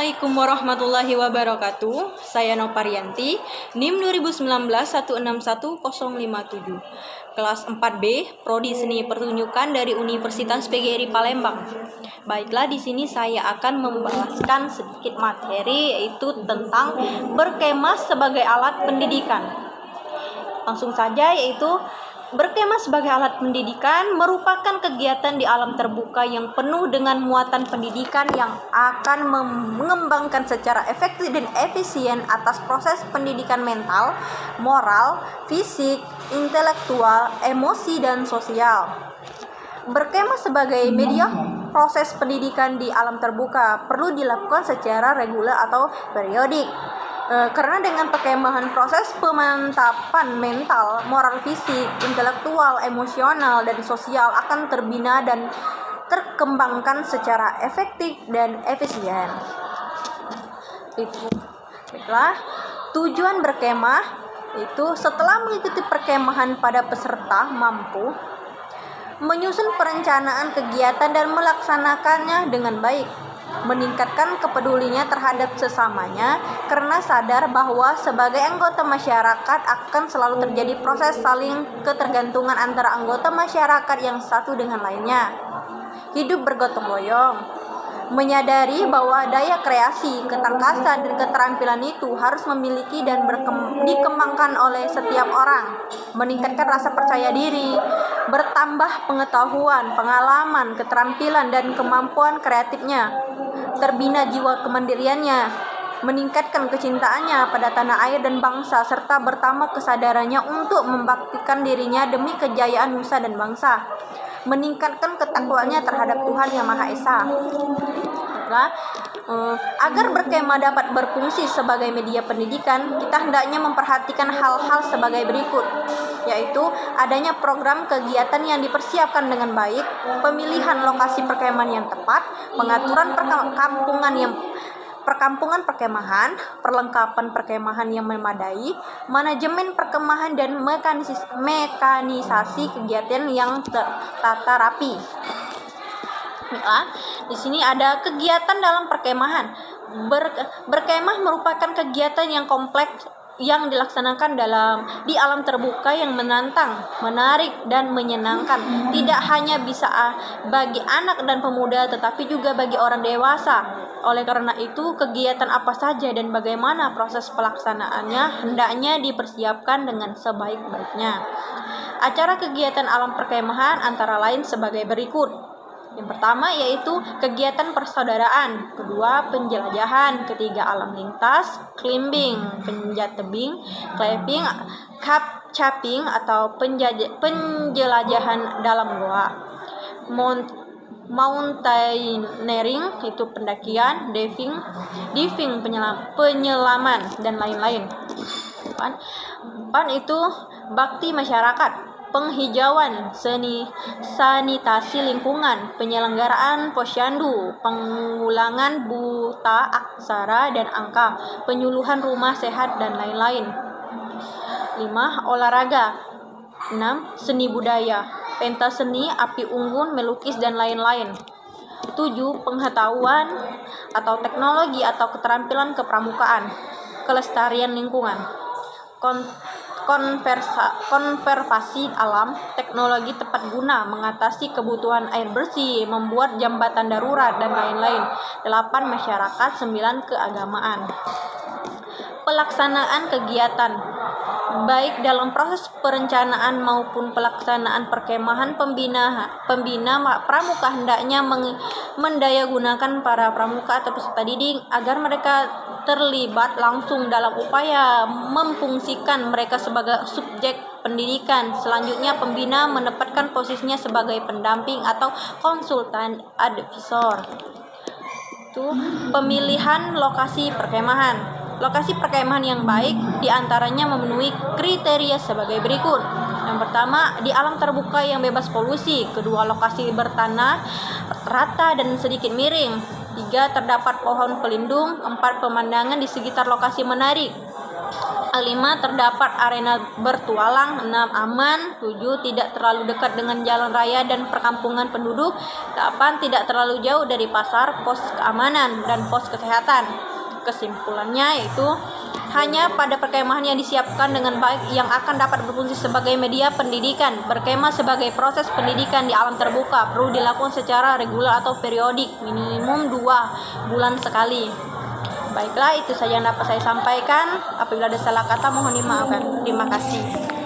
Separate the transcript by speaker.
Speaker 1: Assalamualaikum warahmatullahi wabarakatuh. Saya Noparianti, NIM 2019161057. Kelas 4B, Prodi Seni Pertunjukan dari Universitas PGRI Palembang. Baiklah, di sini saya akan membahaskan sedikit materi, yaitu tentang berkemah sebagai alat pendidikan. Langsung saja, yaitu berkemah sebagai alat pendidikan merupakan kegiatan di alam terbuka yang penuh dengan muatan pendidikan yang akan mengembangkan secara efektif dan efisien atas proses pendidikan mental, moral, fisik, intelektual, emosi, dan sosial. Berkemah sebagai media proses pendidikan di alam terbuka perlu dilakukan secara reguler atau periodik. Karena dengan perkemahan proses pemantapan mental, moral, fisik, intelektual, emosional, dan sosial akan terbina dan terkembangkan secara efektif dan efisien. Baiklah, tujuan berkemah itu setelah mengikuti perkemahan pada peserta mampu menyusun perencanaan kegiatan dan melaksanakannya dengan baik, meningkatkan kepeduliannya terhadap sesamanya karena sadar bahwa sebagai anggota masyarakat akan selalu terjadi proses saling ketergantungan antara anggota masyarakat yang satu dengan lainnya. Hidup bergotong royong, menyadari bahwa daya kreasi, ketangkasan, dan keterampilan itu harus memiliki dan dikembangkan oleh setiap orang, meningkatkan rasa percaya diri, bertambah pengetahuan, pengalaman, keterampilan, dan kemampuan kreatifnya, terbina jiwa kemandiriannya, meningkatkan kecintaannya pada tanah air dan bangsa, serta bertambah kesadarannya untuk membaktikan dirinya demi kejayaan nusa dan bangsa, meningkatkan ketakwaannya terhadap Tuhan Yang Maha Esa. Agar berkemah dapat berfungsi sebagai media pendidikan, kita hendaknya memperhatikan hal-hal sebagai berikut, yaitu adanya program kegiatan yang dipersiapkan dengan baik, pemilihan lokasi perkemahan yang tepat, pengaturan perkampungan perkemahan, perlengkapan perkemahan yang memadai, manajemen perkemahan, dan mekanisasi kegiatan yang tertata rapi. Di sini ada kegiatan dalam perkemahan. Berkemah merupakan kegiatan yang kompleks yang dilaksanakan di alam terbuka yang menantang, menarik, dan menyenangkan. Tidak hanya bisa bagi anak dan pemuda, tetapi juga bagi orang dewasa. Oleh karena itu, kegiatan apa saja dan bagaimana proses pelaksanaannya hendaknya dipersiapkan dengan sebaik-baiknya. Acara kegiatan alam perkemahan antara lain sebagai berikut. Yang pertama yaitu kegiatan persaudaraan, kedua penjelajahan, ketiga alam lintas, climbing, panjat tebing, climbing, camping atau penjelajahan dalam goa, mountaineering itu pendakian, diving penyelaman, dan lain-lain. Itu bakti masyarakat, penghijauan, sanitasi lingkungan, penyelenggaraan posyandu, pengulangan buta aksara dan angka, penyuluhan rumah sehat, dan lain-lain. 5. Olahraga. 6. Seni budaya, pentas seni, api unggun, melukis, dan lain-lain. 7. Pengetahuan atau teknologi atau keterampilan kepramukaan, kelestarian lingkungan, konservasi alam, teknologi tepat guna, mengatasi kebutuhan air bersih, membuat jembatan darurat, dan lain-lain. 8. Masyarakat. 9. Keagamaan. Pelaksanaan kegiatan, baik dalam proses perencanaan maupun pelaksanaan perkemahan, pembina pramuka hendaknya mendayagunakan para pramuka atau peserta didik agar mereka terlibat langsung dalam upaya memfungsikan mereka sebagai subjek pendidikan. Selanjutnya, pembina menempatkan posisinya sebagai pendamping atau konsultan advisor. Pemilihan lokasi perkemahan. Lokasi perkemahan yang baik diantaranya memenuhi kriteria sebagai berikut. Yang pertama, di alam terbuka yang bebas polusi. Kedua, lokasi bertanah rata dan sedikit miring. 3. Terdapat pohon pelindung. 4. Pemandangan di sekitar lokasi menarik. 5. Terdapat arena bertualang. 6. Aman. 7. Tidak terlalu dekat dengan jalan raya dan perkampungan penduduk. 8. Tidak terlalu jauh dari pasar, pos keamanan, dan pos kesehatan. Kesimpulannya yaitu hanya pada perkemahan yang disiapkan dengan baik yang akan dapat berfungsi sebagai media pendidikan. Berkemah sebagai proses pendidikan di alam terbuka perlu dilakukan secara reguler atau periodik, minimum 2 bulan sekali. Baiklah, itu saja yang dapat saya sampaikan. Apabila ada salah kata mohon dimaafkan. Terima kasih.